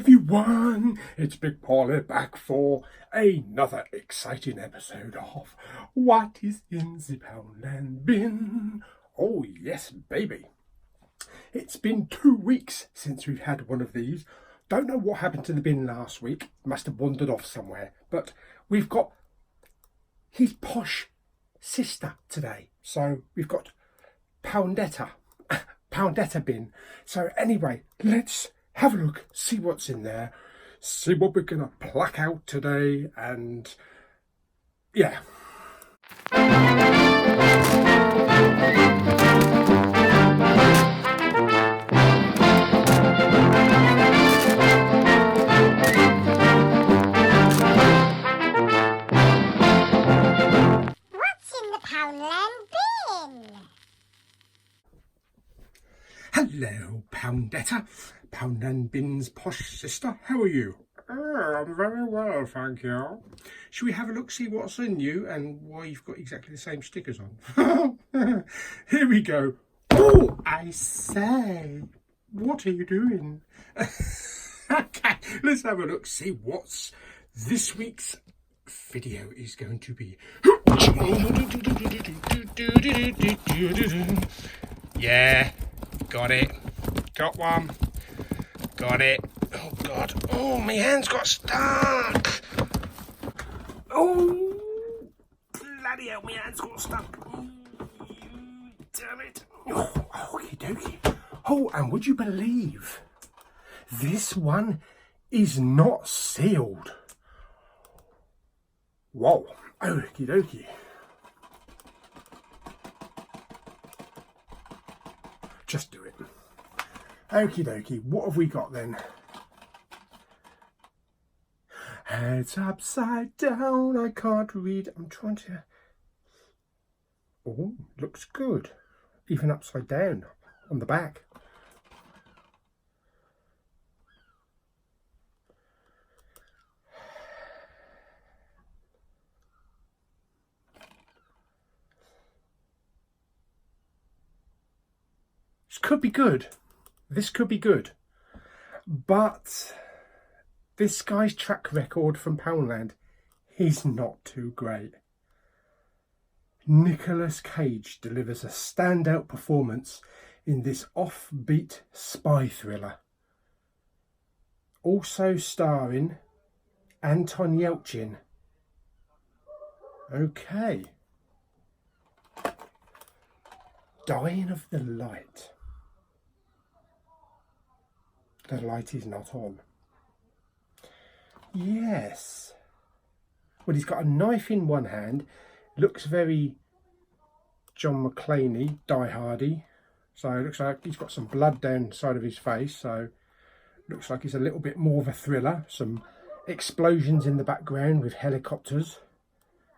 everyone, it's Big Pauly back for another exciting episode of What is in the Poundland bin? Oh yes, baby. It's been 2 weeks since we've had one of these. Don't know what happened to the bin last week. Must have wandered off somewhere. But we've got his posh sister today. So we've got Poundetta bin. So anyway, let's have a look, see what's in there, see what we're going to pluck out today, and yeah. What's in the Poundland bin? Hello, Poundetta. Poundland bin's posh sister. How are you? Oh, I'm very well, thank you. Should we have a look, see what's in you and why you've got exactly the same stickers on? Here we go. Oh, I say. What are you doing? Okay, let's have a look, see what's this week's video is going to be. Yeah, got it. Got one. Got it. Oh God. Oh, my hand's got stuck. Oh, bloody hell, my hand's got stuck. Damn it. Oh, okie dokie. Oh, and would you believe this one is not sealed? Whoa. Okie dokie. Just do it. Okie dokie, what have we got then? It's upside down, I can't read. I'm trying to... Oh, looks good. Even upside down on the back. This could be good. This could be good, but this guy's track record from Poundland is not too great. Nicolas Cage delivers a standout performance in this offbeat spy thriller. Also starring Anton Yelchin. Okay. Dying of the light. The light is not on. Yes. Well, he's got a knife in one hand. Looks very John McClane-y, Die Hardy. So it looks like he's got some blood down the side of his face. So looks like it's a little bit more of a thriller. Some explosions in the background with helicopters.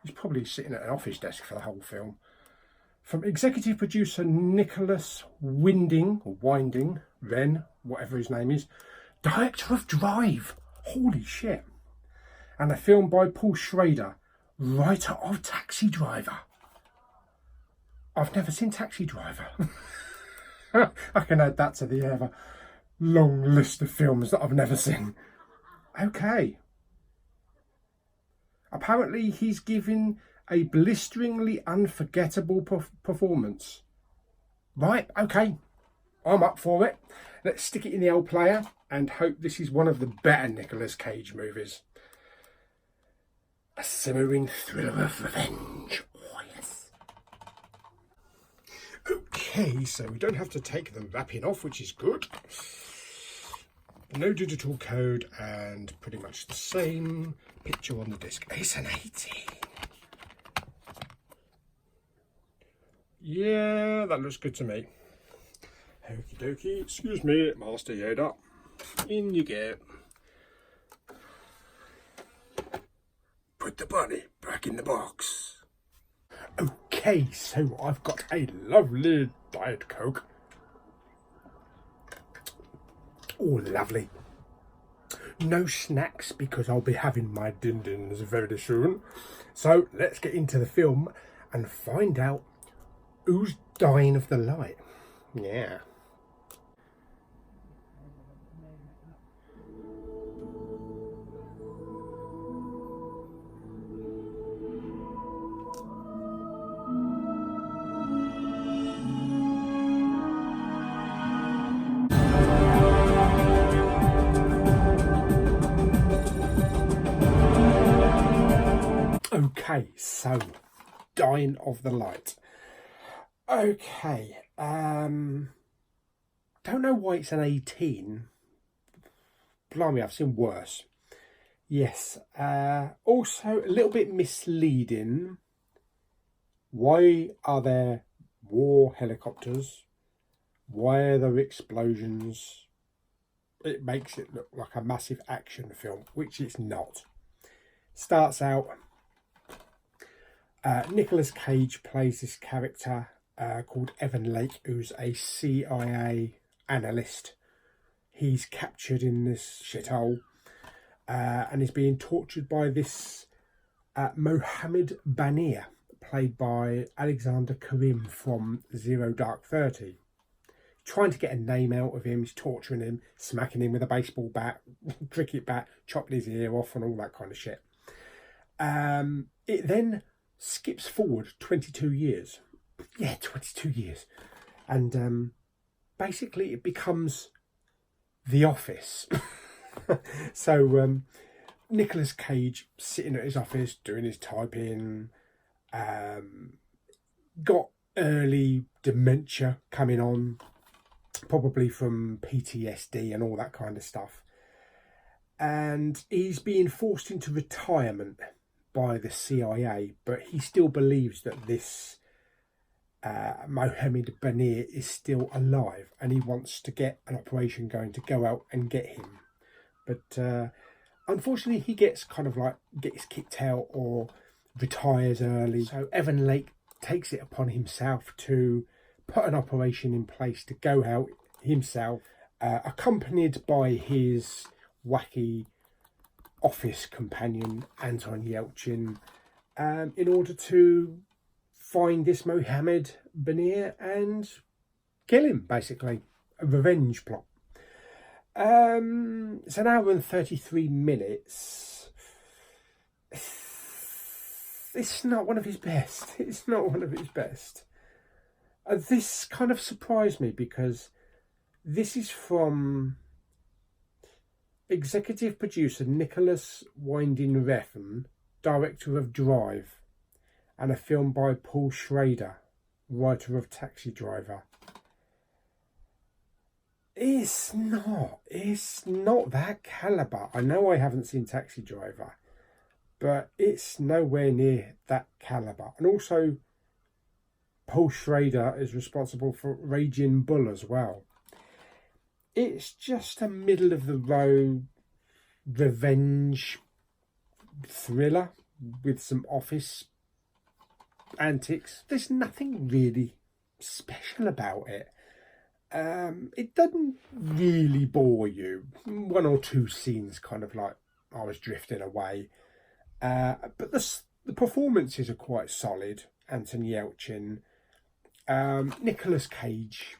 He's probably sitting at an office desk for the whole film. From executive producer Nicholas Winding, whatever his name is, director of Drive, holy shit, and a film by Paul Schrader, writer of Taxi Driver. I've never seen Taxi Driver. I can add that to the ever long list of films that I've never seen. Okay. Apparently he's giving a blisteringly unforgettable performance. Right, okay, I'm up for it. Let's stick it in the old player and hope this is one of the better Nicolas Cage movies. A simmering thriller of revenge. Oh, yes. Okay, so we don't have to take the wrapping off, which is good. No digital code and pretty much the same picture on the disc. It's an 18. Yeah, that looks good to me. Okie dokie. Excuse me, Master Yoda. In you go. Put the bunny back in the box. Okay, so I've got a lovely Diet Coke. Oh, lovely. No snacks because I'll be having my din-dins very soon. So let's get into the film and find out who's dying of the light. Yeah. Okay, so Dying of the Light. Okay, don't know why it's an 18. Blimey, I've seen worse. Yes, also a little bit misleading. Why are there war helicopters? Why are there explosions? It makes it look like a massive action film, which it's not. Starts out, Nicolas Cage plays this character called Evan Lake, who's a CIA analyst. He's captured in this shithole and is being tortured by this Mohammed Banir, played by Alexander Karim from Zero Dark 30. Trying to get a name out of him, he's torturing him, smacking him with a baseball bat, cricket bat, chopping his ear off and all that kind of shit. It then skips forward 22 years. Yeah, 22 years. And basically it becomes The Office. So Nicolas Cage sitting at his office doing his typing, got early dementia coming on, probably from PTSD and all that kind of stuff. And he's being forced into retirement by the CIA, but he still believes that this Mohammed Banir is still alive, and he wants to get an operation going to go out and get him. But unfortunately, he gets kicked out or retires early. So Evan Lake takes it upon himself to put an operation in place to go out himself, accompanied by his wacky office companion Anton Yelchin, in order to find this Mohammed Banir and kill him, basically. A revenge plot. It's an hour and 33 minutes. It's not one of his best. It's not one of his best. This kind of surprised me because this is from executive producer Nicholas Winding Refn, director of Drive, and a film by Paul Schrader, writer of Taxi Driver. It's not that calibre. I know I haven't seen Taxi Driver, but it's nowhere near that calibre. And also, Paul Schrader is responsible for Raging Bull as well. It's just a middle of the road revenge thriller with some office antics. There's nothing really special about it. It doesn't really bore you. One or two scenes kind of like I was drifting away. But the performances are quite solid. Anton Yelchin. Nicolas Cage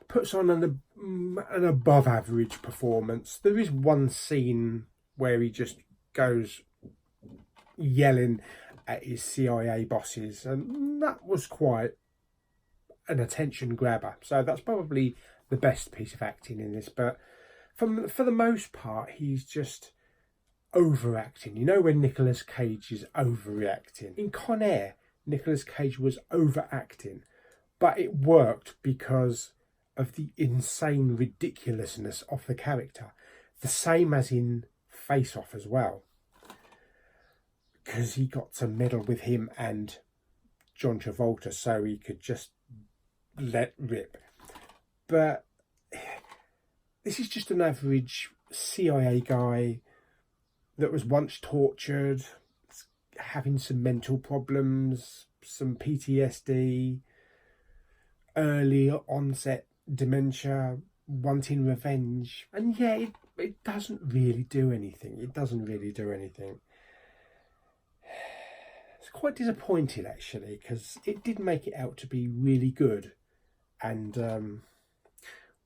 puts on an above average performance. There is one scene where he just goes yelling at his CIA bosses, and that was quite an attention grabber. So that's probably the best piece of acting in this. But for the most part, he's just overacting. You know when Nicolas Cage is overreacting? In Con Air, Nicolas Cage was overacting, but it worked because of the insane ridiculousness of the character. The same as in Face Off as well, because he got to meddle with him and John Travolta so he could just let rip. But this is just an average CIA guy that was once tortured, having some mental problems, some PTSD, early onset dementia, wanting revenge. And yeah, it doesn't really do anything. It doesn't really do anything. It's quite disappointed actually, because it did make it out to be really good. And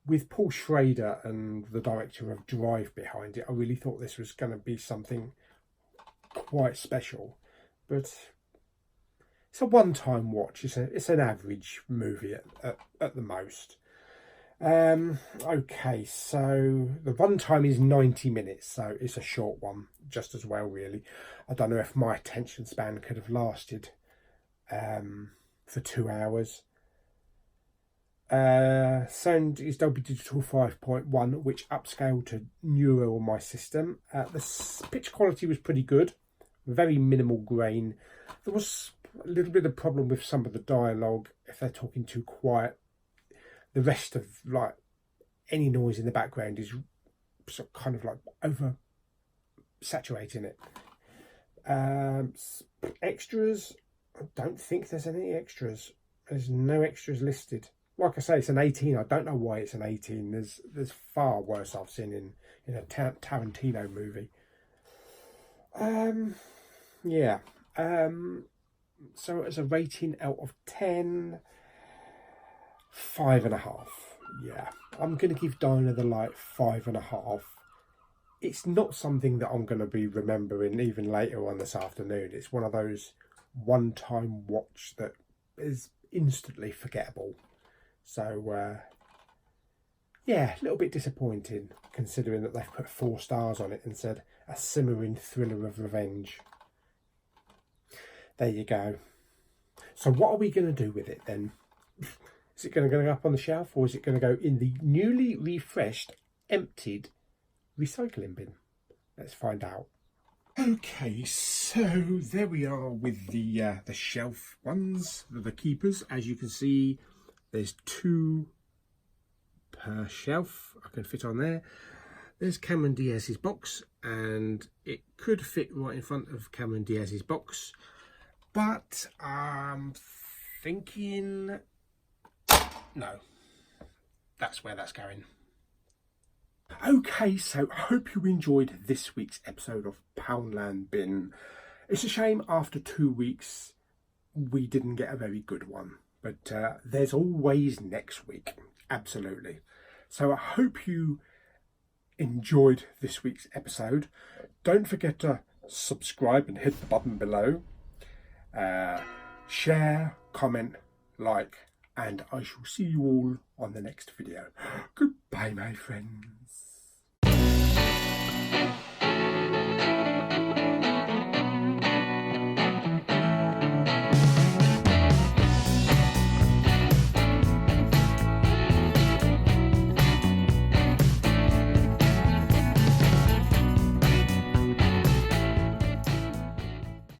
with Paul Schrader and the director of Drive behind it, I really thought this was going to be something quite special. But it's a one-time watch. It's an average movie at the most. Okay, so the runtime is 90 minutes, so it's a short one, just as well, really. I don't know if my attention span could have lasted for 2 hours. Sound is Dolby Digital 5.1, which upscaled to neuro on my system. The pitch quality was pretty good, very minimal grain. There was a little bit of problem with some of the dialogue. If they're talking too quiet, the rest of like any noise in the background is sort of kind of like over saturating it. Extras, I don't think there's any extras. There's no extras listed. Like I say, it's an 18. I don't know why it's an 18. There's far worse I've seen in a Tarantino movie. Yeah. So as a rating out of 10, 5.5. Yeah, I'm gonna give Dying of the Light 5.5. It's not something that I'm gonna be remembering even later on this afternoon. It's one of those one-time watch that is instantly forgettable. So yeah, a little bit disappointing considering that they've put 4 stars on it and said a simmering thriller of revenge. There you go. So what are we going to do with it then? Is it going to go up on the shelf, or is it going to go in the newly refreshed, emptied recycling bin? Let's find out. Okay, so there we are with the shelf ones, the keepers. As you can see, there's 2 per shelf. I can fit on there. There's Cameron Diaz's box, and it could fit right in front of Cameron Diaz's box. But I'm thinking, no, that's where that's going. Okay, so I hope you enjoyed this week's episode of Poundland Bin. It's a shame after 2 weeks we didn't get a very good one, but there's always next week, absolutely. So I hope you enjoyed this week's episode. Don't forget to subscribe and hit the button below. Share, comment, like, and I shall see you all on the next video. Goodbye, my friends.